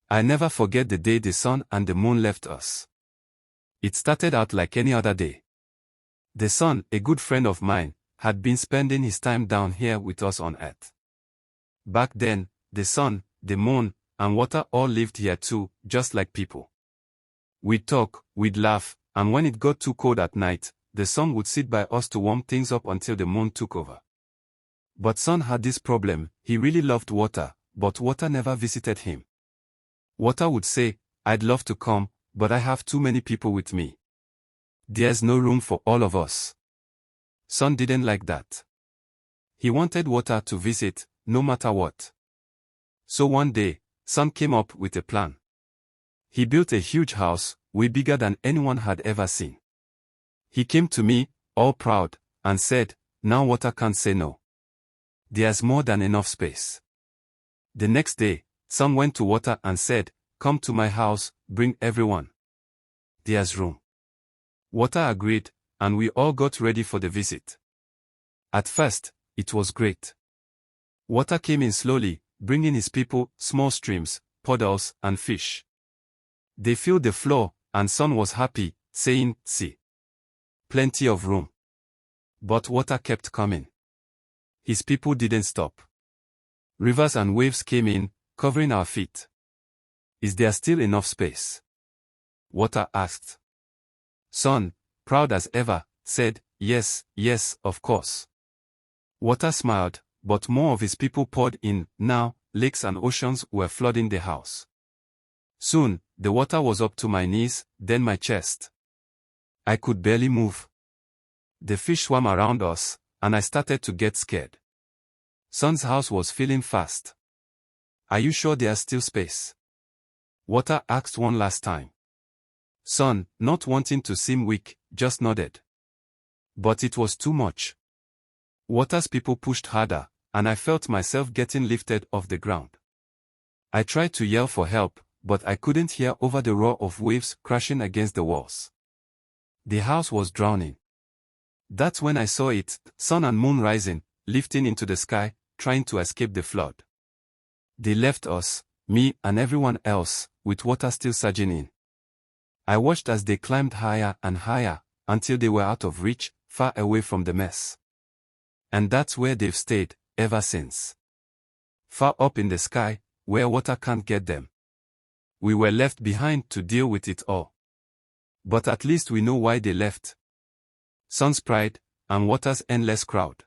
I never forget the day the sun and the moon left us. It started out like any other day. The sun, a good friend of mine, had been spending his time down here with us on Earth. Back then, the sun, the moon, and water all lived here too, just like people. We'd talk, we'd laugh, and when it got too cold at night, the sun would sit by us to warm things up until the moon took over. But sun had this problem: he really loved water, but water never visited him. Water would say, "I'd love to come, but I have too many people with me. There's no room for all of us." Sun didn't like that. He wanted water to visit, no matter what. So one day, sun came up with a plan. He built a huge house, way bigger than anyone had ever seen. He came to me, all proud, and said, "Now water can't say no. There's more than enough space." The next day, sun went to water and said, "Come to my house, bring everyone. There's room." Water agreed, and we all got ready for the visit. At first, it was great. Water came in slowly, bringing his people, small streams, puddles, and fish. They filled the floor, and sun was happy, saying, "See. Plenty of room." But water kept coming. His people didn't stop. Rivers and waves came in, covering our feet. "Is there still enough space?" Water asked. Sun, proud as ever, said, "Yes, yes, of course." Water smiled, but more of his people poured in. Now, lakes and oceans were flooding the house. Soon, the water was up to my knees, then my chest. I could barely move. The fish swam around us, and I started to get scared. Sun's house was filling fast. "Are you sure there's still space?" Water asked one last time. Sun, not wanting to seem weak, just nodded. But it was too much. Water's people pushed harder, and I felt myself getting lifted off the ground. I tried to yell for help, but I couldn't hear over the roar of waves crashing against the walls. The house was drowning. That's when I saw it, sun and moon rising, lifting into the sky, trying to escape the flood. They left us, me and everyone else, with water still surging in. I watched as they climbed higher and higher, until they were out of reach, far away from the mess. And that's where they've stayed, ever since. Far up in the sky, where water can't get them. We were left behind to deal with it all. But at least we know why they left. Sun's pride, and water's endless crowd.